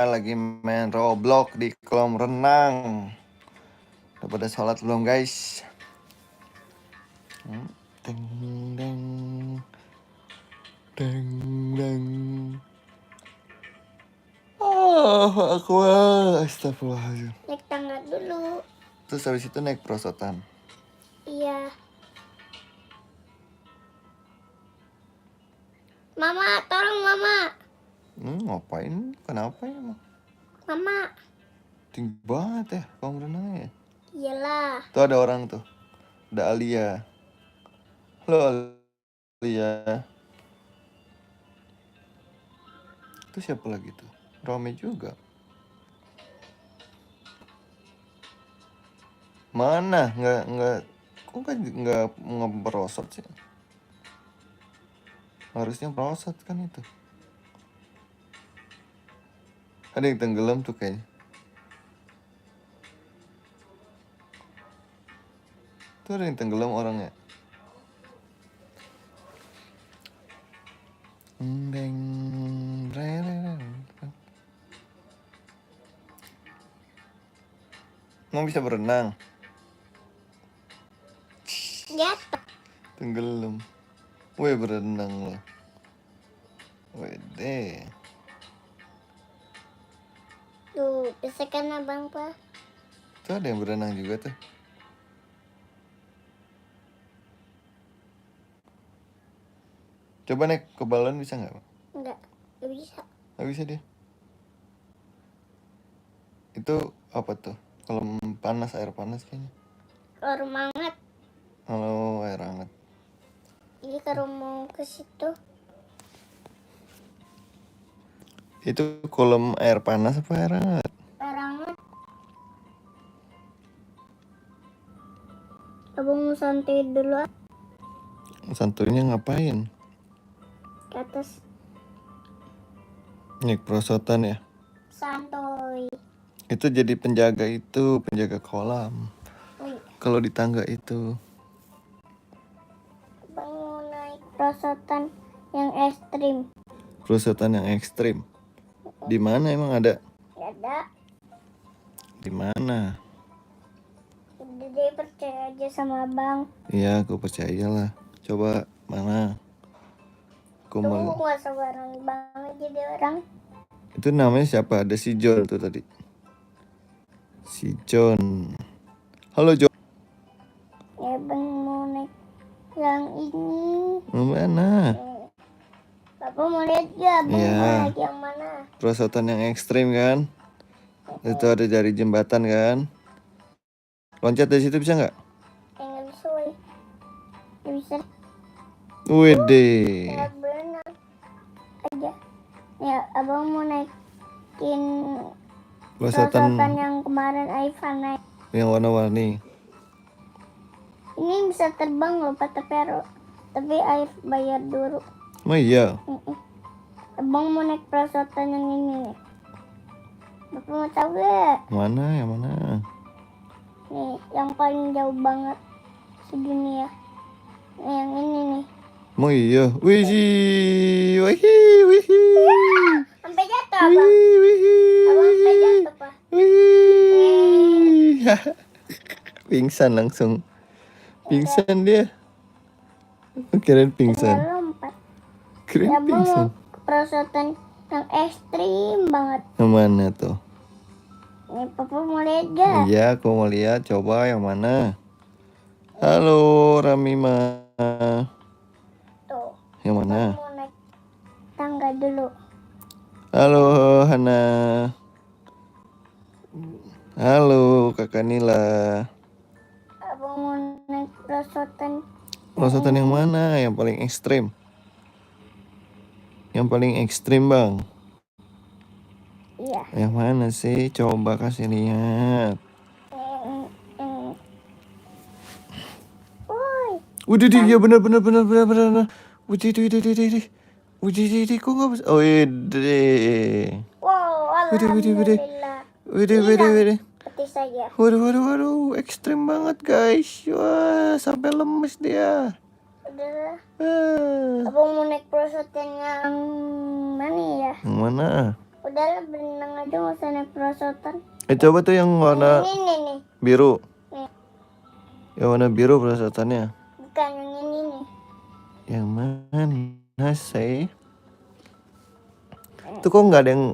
lagi main Roblox di kolam renang. Udah pada sholat belum guys? Deng deng deng deng. Astagfirullahaladzim. Naik tangga dulu. Terus habis itu naik perosotan. Iya. Mama, tolong Mama. Ngapain? Kenapa ya emang? Mama. Tinggi banget ya kolam renangnya ya? Iyalah. Tuh ada orang tuh. Ada Alia. Halo Alia. Itu siapa lagi tuh? Rame juga. Mana? Nggak. Kok kan nggak ngeperosot sih? Harusnya perosot kan itu. Ada yang tenggelam tuh kayaknya. Tuh ada yang tenggelam orangnya. Mau bisa berenang? Jatuh. Tenggelam. Weh berenang loh. Wede. Tuh, bisa kan abang Pak? Tuh ada yang berenang juga tuh. Coba naik ke balon bisa nggak? Enggak bisa. Nggak bisa dia. Itu apa tuh? Kolam panas, air panas kayaknya. Kalau hangat. Halo, air hangat. Jadi kalau mau ke situ. Itu kolam air panas apa air hangat? Air hangat. Abang mau santai dulu. Santuinya ngapain? Ke atas. Naik perosotan ya? Santuy. Itu jadi penjaga kolam. Kalau di tangga itu. Abang mau naik perosotan yang ekstrim. Perosotan yang ekstrim. Di mana emang ada? Gak ada. Di mana? Jadi percaya aja sama abang. Iya, aku percayalah. Coba mana? Aku Tunggu gak sabaran banget jadi orang. Itu namanya siapa? Ada si John tuh tadi. Si John. Halo John. Ya bang mau naik yang ini. Mana? Bapak mau lihat gak bang Iya. mau naik yang mana? Perosotan yang ekstrim kan? Itu ada dari jembatan kan? Loncat dari situ bisa nggak? Nggak bisa woy. Nggak bisa. Wede. Ya berenang aja. Ya abang mau naikin perosotan yang kemarin Ivan naik. Yang warna-warni. Ini bisa terbang loh Pak, tapi air bayar dulu. Oh iya. Abang mau naik perosotan yang ini nih. Bapak mau tahu gak? Mana? Yang mana? Nih, yang paling jauh banget sedunia. Nih, yang ini nih. Oh iya. Wih, Sampai jatuh abang. Abang sampai jatuh Pak. Pingsan langsung. Pingsan dia. Kirain pingsan. Tinggal lompat. Kirain Ya abang pingsan. mau perosotan yang ekstrim banget. Yang mana tuh? Nih Papa mau lihat gak? Iya, aku mau lihat. Coba yang mana? Halo, Ramima. Tuh. Yang mana? Abang mau naik tangga dulu. Halo, Hana. Halo, Kakak Nila. Abang mau naik perosotan. Perosotan yang mana? Yang paling ekstrim? Yang paling ekstrim, Bang? Iya. Yang mana sih? Coba kasih lihat. Woi. Udah ya benar. Wih, kok nggak bisa? Oh, Wow, alhamdulillah. Widih. Peti saja. Waduh, ekstrim banget guys. Wah, sampai lemes dia. Udah. Ah. Abang mau naik perosotan yang mana ya? Yang mana? Udahlah berenang aja, nggak usah naik perosotan. Coba tuh yang warna Ini nih. biru. Nih. Yang warna biru perosotannya. Bukan yang ini nih. Yang mana sih? Itu kok nggak ada yang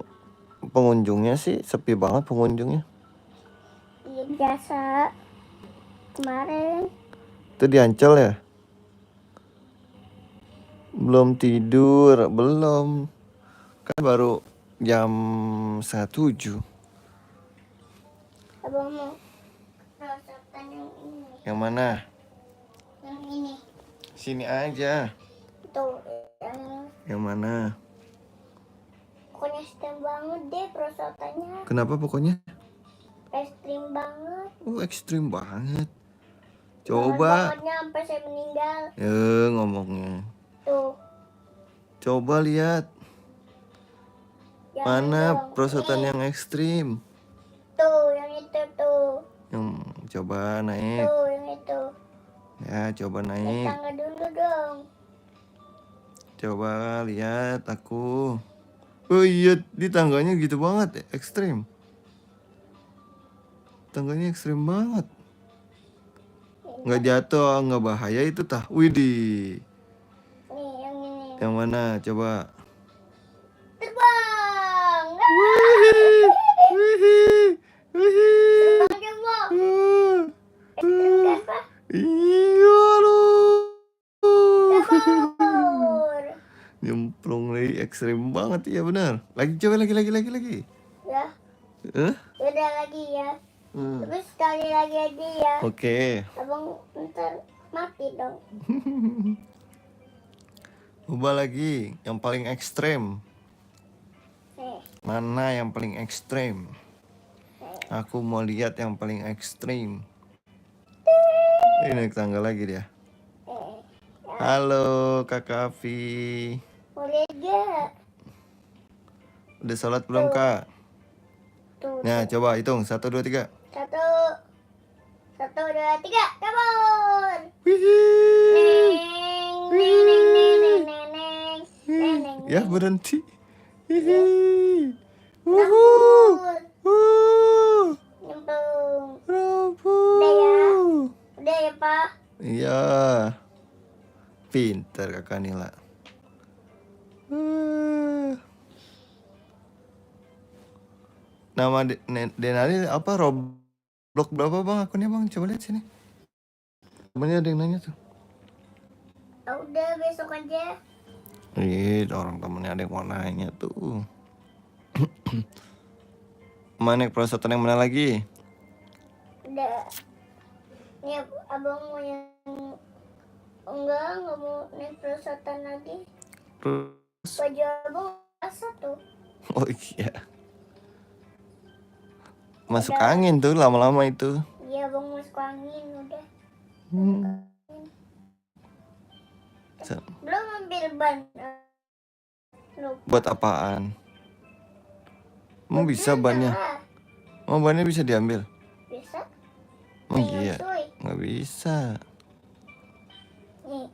pengunjungnya sih? Sepi banget pengunjungnya. Iya biasa. Kemarin. Itu di Ancol ya? Belum tidur, belum. Kan baru jam 6:30. Abang mau perosotan yang ini. Yang mana? Yang ini. Sini aja. Tuh. Yang ini. Yang mana? Pokoknya ekstrim banget deh perosotannya. Kenapa pokoknya? Ekstrim banget. Ekstrim banget. Banget Coba. bangetnya sampai saya meninggal. Ngomongnya. Tuh. Coba lihat. Jangan Mana dong. perosotan Nih. yang ekstrim? Tuh, yang itu tuh. Coba naik. Tuh, yang itu. Ya, coba Naik naik. tangga dulu dong. Coba lihat aku. Oh iya, di tangganya gitu banget, ekstrim. Tangganya ekstrim banget. Nggak jatuh, nggak bahaya itu tah. Widih. Nih, yang ini. Yang mana? Coba. Terbang. Wih, wih, wih. Terbang coba. Ah, Ekstrim kan, Pak? Iya loh. Kabur. Nyemplung lagi, ekstrim banget ya benar. Lagi coba lagi. Ya, udah lagi ya. Terus sekali lagi aja ya. Oke. Abang ntar mati dong. Coba lagi, yang paling ekstrim. Nih, Mana yang paling ekstrim? Aku mau lihat yang paling ekstrim. Ini naik tangga lagi dia. Halo Kakak Afi. boleh gak? Udah sholat belum Kak? Tuh, Nah coba hitung 1, 2, 3. 1, 2, 3, kabur. Wih. Neng. Ya berhenti. Nyemplung. Udah ya, Pak? Iya. Pinter Kakak Nila. Nama Denali apa? Roblox berapa bang akunnya bang? Coba lihat sini. Temennya ada yang nanya tuh. Udah besok aja. Orang temennya ada yang mau nanya tuh. Mana perosotan yang mana lagi? Udah. Nih abang mau yang enggak mau naik perosotan lagi. Terus? Baju abang basah tuh. Oh iya. Masuk angin tuh lama-lama itu. Iya abang masuk angin udah. Belum ambil ban. Lupa. Buat apaan? Mau bisa bannya? Lah. Mau bannya bisa diambil? Bisa? Oh iya. Nggak bisa. Nih,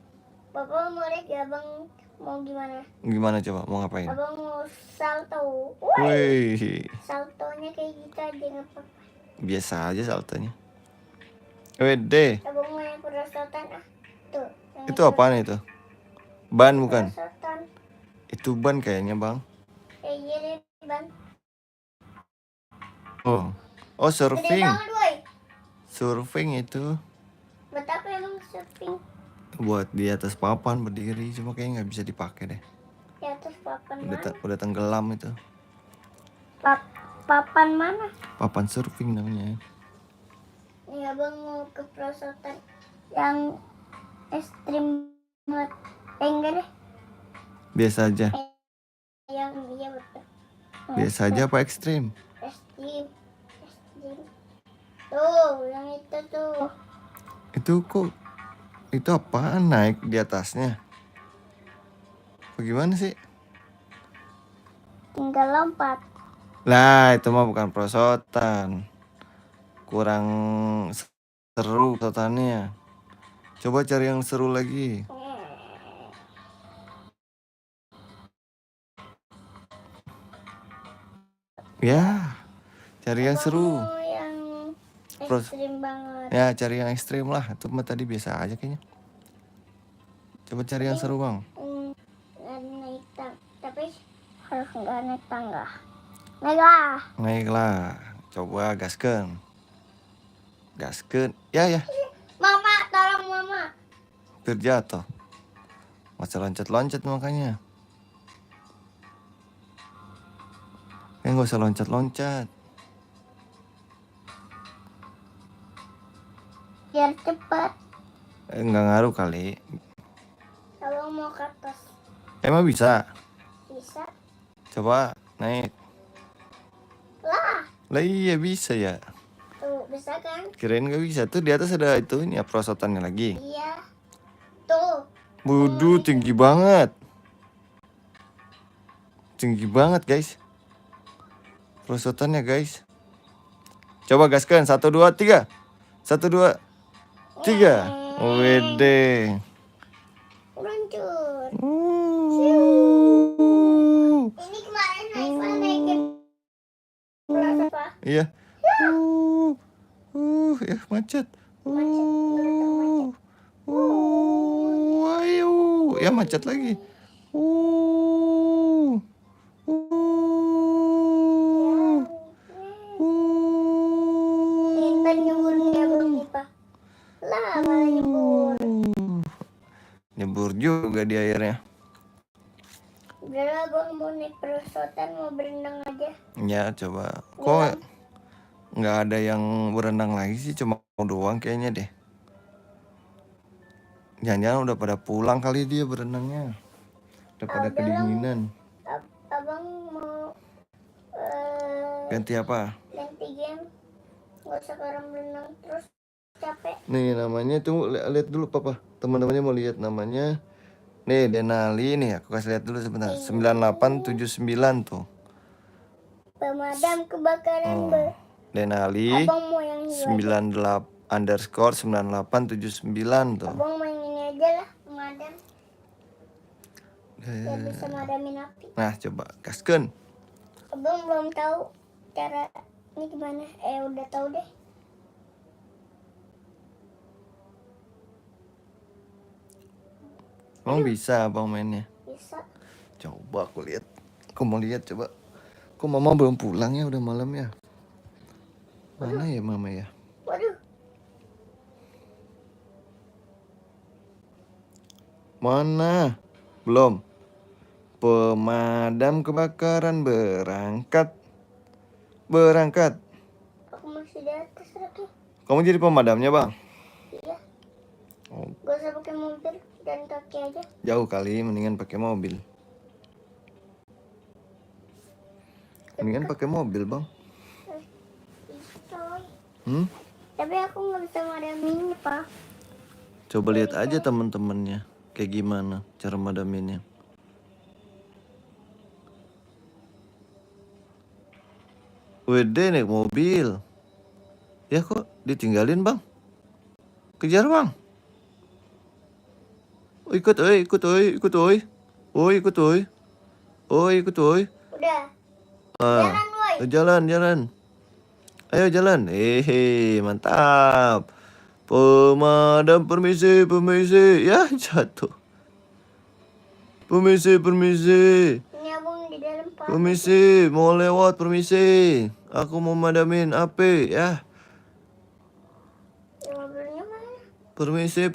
Bapak mau lihat ya abang mau gimana? Gimana coba? Mau ngapain? Abang mau salto. Wih. Saltonya kayak gitu aja nggak apa-apa. Biasa aja saltonya. Wede. Abang mau yang perosotan Tuh. Itu apaan itu? Ban bukan? Perosotan. Itu ban kayaknya bang. Iya deh ban. Oh surfing. Gede banget woy. Surfing itu. Buat apa emang surfing? Buat di atas papan berdiri, cuma kayaknya nggak bisa dipakai deh. Di atas papan mana? Udah tenggelam itu. Papan mana? Papan surfing namanya. Nih abang mau ke perosotan yang ekstrim banget. Enggak deh. Biasa aja. Yang iya betul. Biasa aja apa ekstrim? Ekstrim. Tuh, yang itu tuh. Itu kok? Itu apaan naik di atasnya? Bagaimana sih? Tinggal lompat. Lah itu mah bukan perosotan. Kurang seru perosotannya. Coba cari yang seru lagi. Ya, cari yang seru. Mau yang Terus ekstrim banget. ya cari yang ekstrim lah. Itu mah tadi biasa aja kayaknya. Coba cari yang seru bang. Naik tangga. Tapi harus nggak naik tangga. Naiklah. Naiklah. Coba gaskeun. Gaskeun. Ya ya. Mama, tolong mama. Hampir jatuh. Masa loncat-loncat makanya. Nggak usah loncat-loncat. Biar cepat. Nggak ngaruh kali. Tolong mau ke atas. Emang bisa? Bisa? Coba naik. Lah. Lah iya bisa ya. Tuh, bisa kan? Kirain nggak bisa. Tuh di atas ada itunya perosotannya lagi. Iya. Tuh. Waduh, tinggi banget. Tinggi banget guys. Perosotannya guys. Coba gaskan. 1, 2, 3. 1, 2, 3. Wede. Luncur. Uh. Ini kemarin Haifa naikin berapa? Iya. Ya macet. Ayo. Ya macet lagi. Intan nyemburnya belum nih Pak. Lah malah nyembur. Nyebur juga di airnya. Udahlah bang, mau naik perosotan, mau berenang aja. Ya coba. Kok nggak ada yang berenang lagi sih, cuma doang kayaknya deh. Jangan-jangan udah pada pulang kali dia berenangnya. Udah pada kedinginan. Abang mau Ganti apa? ganti game. Gak usah orang berenang terus, capek. Nih namanya tuh lihat dulu papa. Teman-temannya mau lihat namanya. Nih Denali nih, aku kasih lihat dulu sebentar. 9879 tuh. Pemadam kebakaran Denali Abang mau yang ini aja. 98_9879 tuh. Abang main ini aja lah, pemadam. Biar bisa madamin api. Nah coba gaskeun. Abang belum tahu cara ini gimana. Udah tahu deh. Emang bisa abang mainnya? Bisa. Coba aku lihat. Aku mau lihat coba. Kok mama belum pulang ya, udah malam ya? Mana ya mama ya? Waduh. Mana? Belum. Pemadam kebakaran berangkat. Berangkat. Aku masih di atas lagi. Kamu jadi pemadamnya bang? Iya. Oh, Gak usah pakai mobil dan kaki aja. jauh kali, mendingan pakai mobil. Mendingan pakai mobil bang. Tapi aku nggak bisa madamin Pak. Coba lihat aja teman-temannya kayak gimana cara madaminnya. Wede naik mobil. Ya kok ditinggalin bang? Kejar bang. Oh, ikut oi, ikut oi, ikut oi. Oh ikut oi. Oh ikut oi. Udah. Ah, Jalan, woy. jalan. Ayo jalan. Mantap. Pemadam permisi. Ya jatuh. Permisi. Ini abang di dalam Pak. Permisi, mau lewat permisi. Aku mau madamin api ya. Mobilnya mana? Permisi.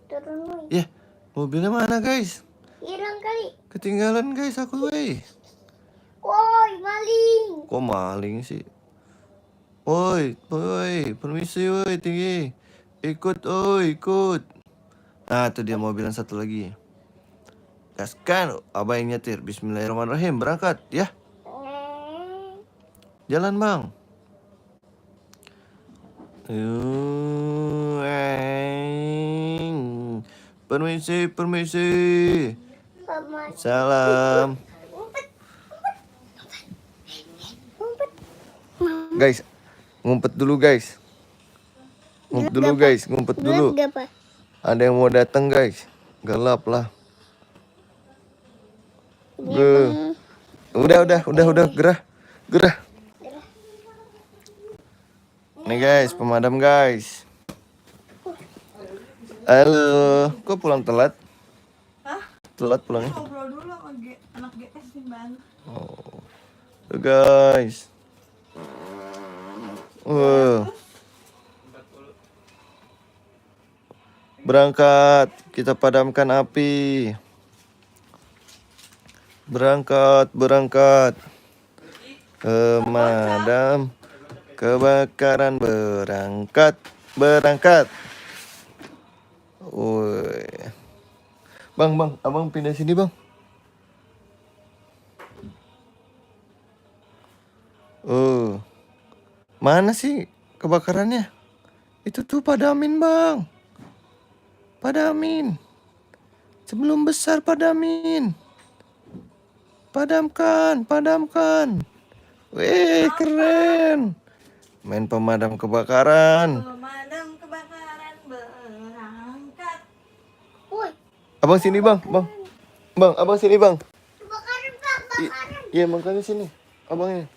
Turun woy. Ya, mobilnya mana guys? Hilang kali. Ketinggalan guys aku woi. Woi, maling. Kok maling sih? Woi, permisi woi tinggi. Ikut. Nah, itu dia mobil yang satu lagi. Gaskan, abah yang nyetir. Bismillahirrahmanirrahim, berangkat ya. Jalan bang. Permisi. Salam. Guys, ngumpet dulu guys. Ngumpet dulu. Gelap gak, Pak? Ada yang mau datang guys. Gelap lah. Udah gerah. Gerah. Nih guys, pemadam guys. Halo, kok pulang telat? Hah? Telat pulangnya? Ngobrol dulu sama anak GS nih Bang. Oh, tuh guys. Berangkat, kita padamkan api. Berangkat. Pemadam kebakaran berangkat. Woi. Bang, abang pindah sini bang. Mana sih kebakarannya? Itu tuh padamin bang. Padamin. Sebelum besar padamin. Padamkan. Wih, keren. Main pemadam kebakaran. Pemadam kebakaran berangkat. Woi, Abang sini bang. Bang, abang sini bang. kebakaran Pak, kebakaran. Iya, makanya sini. Abangnya.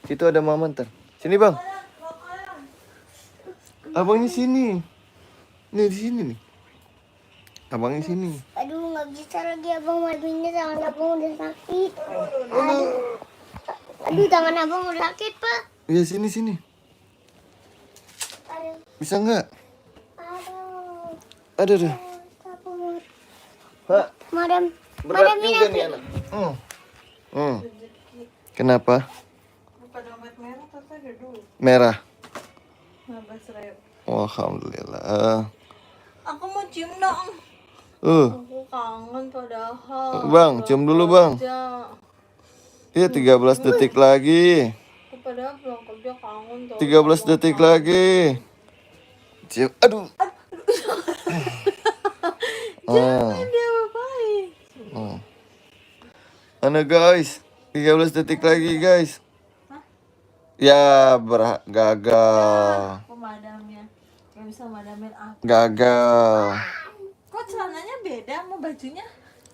Situ ada mama ntar. Sini bang. Abangnya sini. Nih di sini nih. Abangnya sini. Aduh, nggak bisa lagi abang madunya, tangan abang udah sakit. Aduh, tangan abang udah sakit Pak. Iya, sini. Aduh, Bisa nggak? aduh, Aduh. takut. Pak, Madam, berat madam juga nih anak. Kenapa? Bukan dompet merah tapi ada duit. Merah. 15.000. Alhamdulillah. Aku mau cium dong. Aku kangen padahal. Bang, cium dulu bang. Iya, 13 detik lagi. Aku padahal pulang kerja kangen tau. 13 detik lagi. Cium. Aduh. Jangan dia baik. Mana guys? 13 detik lagi guys. Ya, gagal. Pemadamnya nggak bisa madamin aku. Gagal. Kok celananya beda sama bajunya?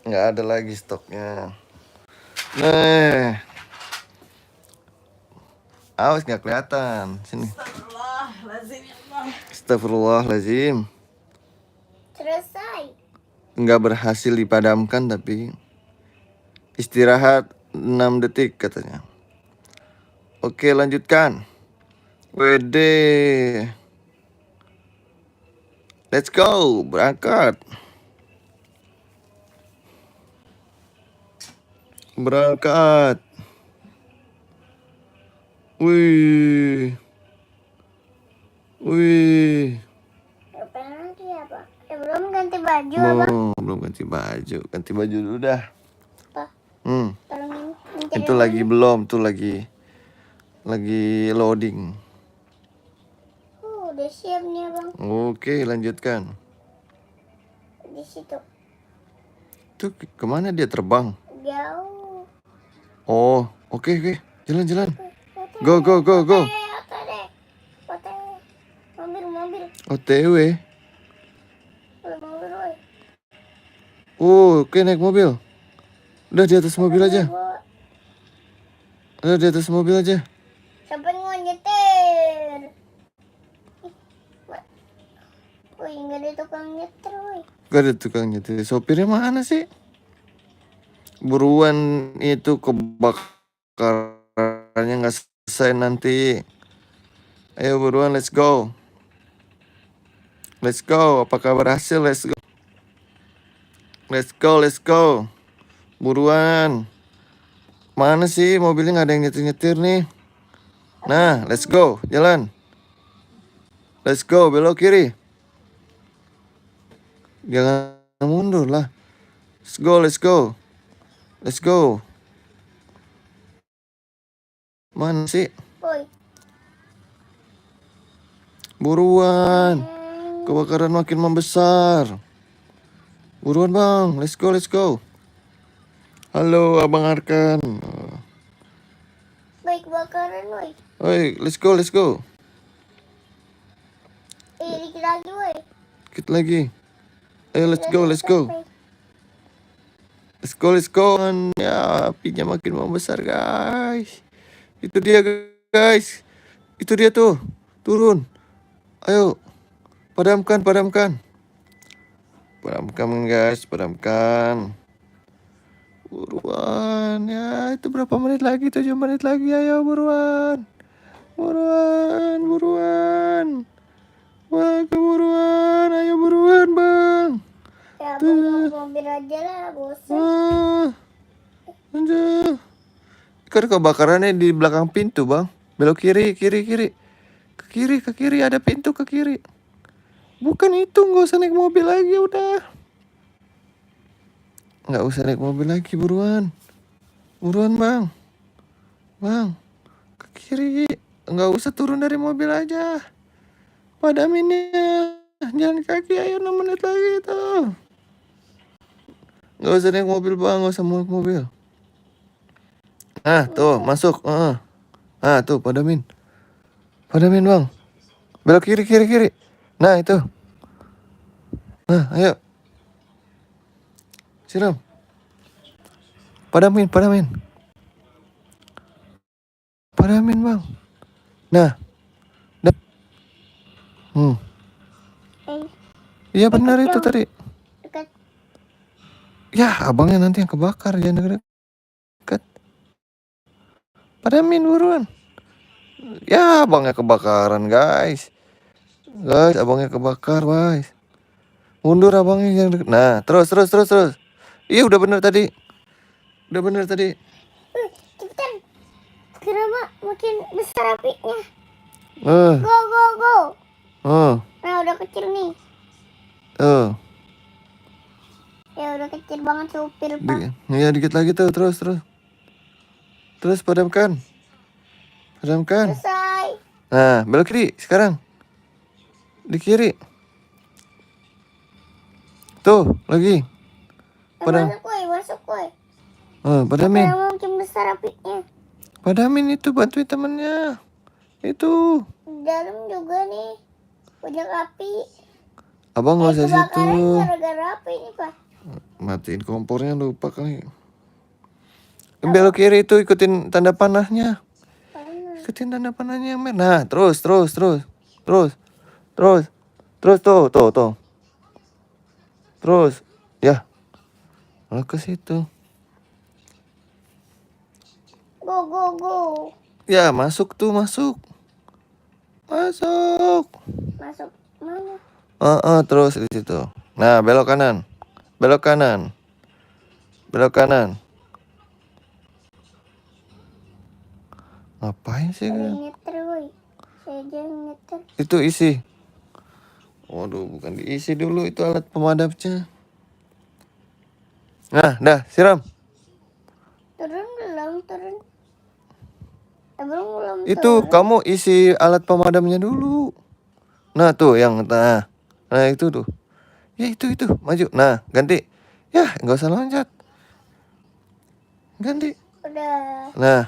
Nggak ada lagi stoknya. Nih. Awas nggak kelihatan. Sini. Astagfirullahaladzim ya Allah. Astagfirullahaladzim. selesai. Nggak berhasil dipadamkan tapi istirahat 6 detik katanya. Oke, lanjutkan. Wede. Let's go, berangkat. Wih. Apa lagi ya Pak? Belum ganti baju Abang. Belum ganti baju. Ganti baju dulu dah. Pak, tolongin mencari Itu lagi belum, tuh lagi loading. udah siap nih Abang. Oke, lanjutkan. Di situ. Tuh kemana dia terbang? Jauh. Oh, oke. Jalan. Foto. Go. Foto deh. Mobil. OTW. Mobil, woy. Oke, naik mobil. Udah di atas mobil aja. Sampai mau nyetir. Woi, nggak ada tukang nyetir, woi. Gak ada tukang nyetir. Sopirnya mana sih? Buruan, itu kebakarannya nggak selesai nanti. Ayo buruan, let's go. Apakah berhasil? Let's go. Buruan. Mana sih mobilnya, nggak ada yang nyetir nih. Nah, let's go. Jalan. Let's go, belok kiri. Jangan mundur lah. Let's go. Mana sih? Woi. Buruan. Kebakaran makin membesar. Buruan bang, let's go. Halo Abang Arkan. Baik kebakaran, woi. Oi, let's go. Dikit lagi, woi. Dikit lagi. Ayo let's go. Ya, apinya makin membesar guys. Itu dia guys. Itu dia tuh. Turun. Ayo. Padamkan, padamkan. Padamkan guys, padamkan. Buruan. Ya, itu berapa menit lagi? 7 menit lagi. Ayo buruan. Buruan, buruan. Wah, keburuan. Ayo buruan, Bang. Ya Tuh. bawa mobil aja lah, bosan. Wah. Anjir. Kan kebakarannya di belakang pintu, Bang. Belok kiri, kiri, kiri. Ke kiri, ada pintu ke kiri. Bukan itu, nggak usah naik mobil lagi, udah. Nggak usah naik mobil lagi, buruan. Buruan, Bang. Bang, ke kiri. Nggak usah turun dari mobil aja. Padaminnya. Jalan kaki, ayo 6 menit lagi tuh. Nggak usah naik mobil, Bang. Nggak usah naik mobil. Ah, tuh, masuk. Ah, tuh, padamin. Padamin, Bang. Belok kiri, kiri, kiri. Nah, itu. Nah, ayo. Siram. Padamin, padamin. Padamin, Bang. Nah. Dah. Eh, Iya benar itu Dong. tadi. dekat. Ya, abangnya nanti yang kebakar, jangan dekat. Padamin buruan. Ya, abangnya kebakaran, guys. Guys, abangnya kebakar, guys. Mundur abangnya jangan dekat. Nah, terus, terus, terus, terus. Iya, udah benar tadi. Udah benar tadi. Cepetan. Kenapa makin besar apinya? Eh, Go, go, go. eh, Nah, udah kecil nih. eh. Ya, udah kecil banget supir, Pak. Ya, dikit lagi tuh, terus, terus. Terus padamkan. Padamkan. Selesai. Nah, belok kiri sekarang. Di kiri. Tuh, lagi. Padam. Masuk, woi, masuk, woi. Padamin. Kenapa makin besar apinya? Padamin itu, bantuin temennya. Itu. Di dalam juga nih. Banyak api. Abang nggak usah situ. Kebakaran gara-gara api ini, Pak. Matiin kompornya, lupa kali. Belok kiri itu, ikutin tanda panahnya. Ikutin tanda panahnya yang merah. Nah, terus, terus, terus. Terus. Terus. Terus tuh, tuh, tuh. Terus. Ya. Malah ke situ. Go, go, go. Ya, masuk tuh, masuk. Masuk. Masuk mana? Terus di situ. Nah, belok kanan. Belok kanan. Belok kanan. Ngapain sih? Saya nyeter, woi. Saya jangan nyeter. Itu isi. Waduh, bukan diisi dulu itu alat pemadamnya. Nah, dah, siram. Turun belum, turun. Belum Itu turun. kamu isi alat pemadamnya dulu. Nah, tuh yang nah. Nah, itu tuh. Ya, itu maju. Nah, ganti. Ya, nggak usah loncat. Ganti. Udah. Nah.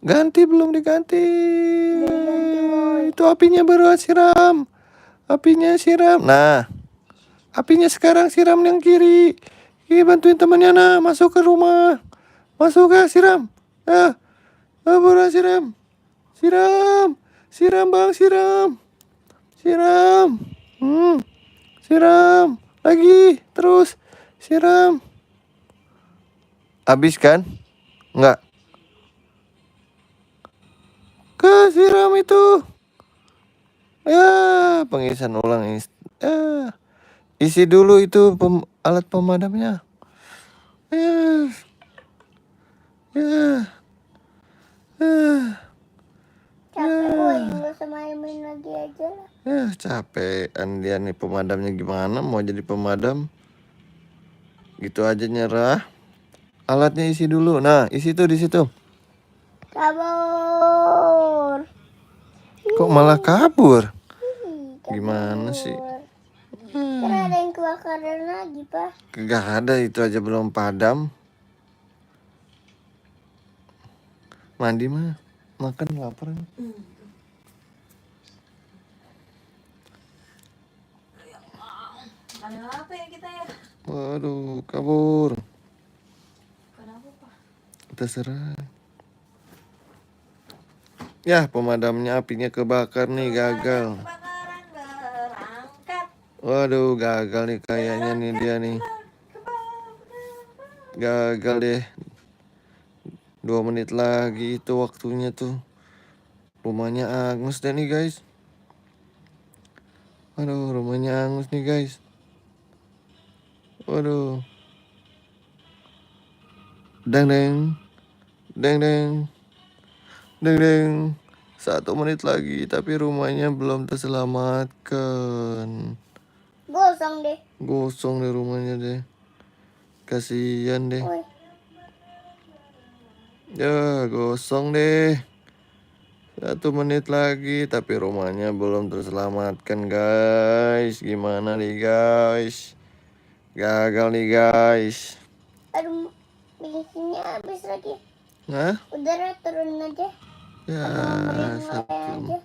Ganti belum diganti. Itu apinya baru siram. Apinya siram. Nah. Apinya sekarang siram yang kiri. Bantuin temannya nah, masuk ke rumah. Masuk ke siram. Baru siram. Siram. Siram, Bang, siram. Siram. Siram. Lagi, terus. Siram. Habis kan? Enggak. Siram itu. Ya, pengisian ulang. Isi dulu itu alat pemadamnya. Capek, woi. Nggak usah main-main lagi aja lah. Capean dia nih pemadamnya gimana? Mau jadi pemadam? Gitu aja nyerah. Alatnya isi dulu. Nah, isi tuh di situ. Kabur. Kok malah kabur? Kabur. Gimana sih? Kan ada yang kebakaran lagi, Pak. Gak ada, itu aja belum padam. Mandi mah. Makan lapar. Ada apa ya kita ya? Waduh, kabur. Kenapa, Pak? Terserah. Ya, pemadamnya apinya kebakar nih, gagal. Kebakaran berangkat. Waduh, gagal nih kayaknya nih dia nih. Gagal deh. 2 menit lagi itu waktunya tuh. Rumahnya angus deh nih guys. Aduh, rumahnya angus nih guys. Waduh. Deng deng. Deng deng. Deng deng. 1 menit lagi tapi rumahnya belum terselamatkan. Gosong deh. Gosong deh rumahnya deh. Kasihan deh. Woi. Ya, gosong deh. 1 menit lagi tapi rumahnya belum terselamatkan guys. Gimana nih guys? Gagal nih guys. Aduh, bensinnya habis lagi. Hah? Udara turun aja. Ya, Aja.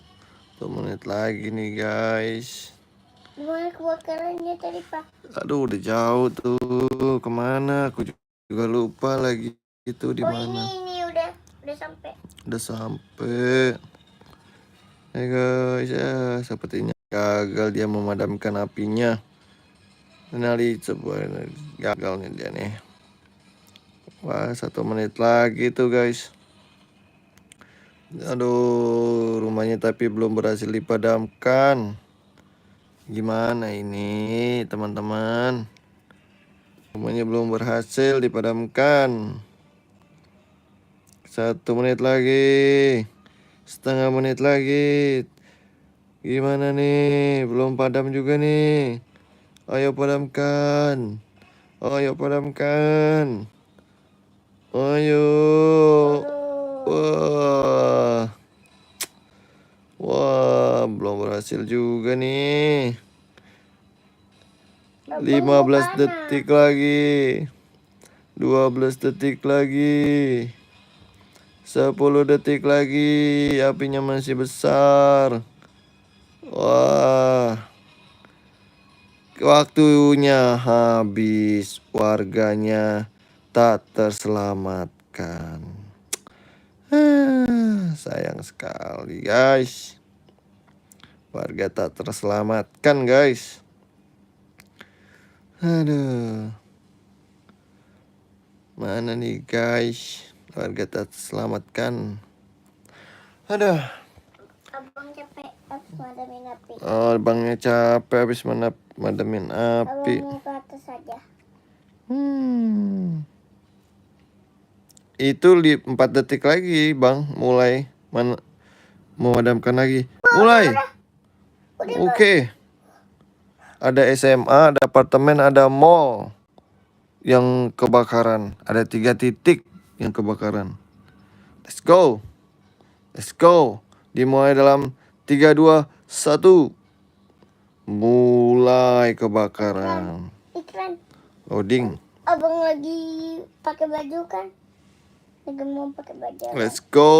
1 menit lagi nih guys. Gimana kebakarannya tadi, Pak? Aduh, udah jauh tuh. Kemana? Aku juga lupa lagi itu di Oh, mana. ini udah sampai. Udah sampai. Hai guys, ya sepertinya gagal dia memadamkan apinya. Finally sebuah gagal nih dia nih. Wah, 1 menit lagi tuh guys. Aduh, rumahnya tapi belum berhasil dipadamkan. Gimana ini teman-teman? Rumahnya belum berhasil dipadamkan. 1 menit lagi. Setengah menit lagi. Gimana nih? Belum padam juga nih. Ayo padamkan. Ayo padamkan. Ayo. Wah. Wah, belum berhasil juga nih. 15 detik lagi. 12 detik lagi. 10 detik lagi. Apinya masih besar. Wah. Waktunya habis. Warganya tak terselamatkan. Sayang sekali guys. Warga tak terselamatkan guys. Aduh. Mana nih guys? Warga tak terselamatkan. Aduh. Abang capek habis madamin api. Oh, abangnya capek habis madamin api. Abangnya ke atas aja. Itu 4 detik lagi bang. Mulai memadamkan lagi. Mulai. Oke. Ada SMA, ada apartemen, ada mall yang kebakaran. Ada 3 titik yang kebakaran. Let's go. Let's go. Dimulai dalam 3, 2, 1. Mulai kebakaran. Iklan. Loading. Abang lagi pakai baju kan? Lagi mau pakai baju. Let's go.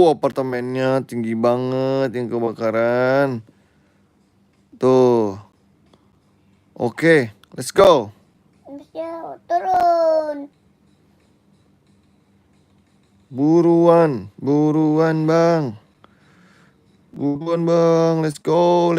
Apartemennya tinggi banget yang kebakaran. Tuh. Oke, let's go. Bisa turun. Buruan bang. Buruan bang, let's go.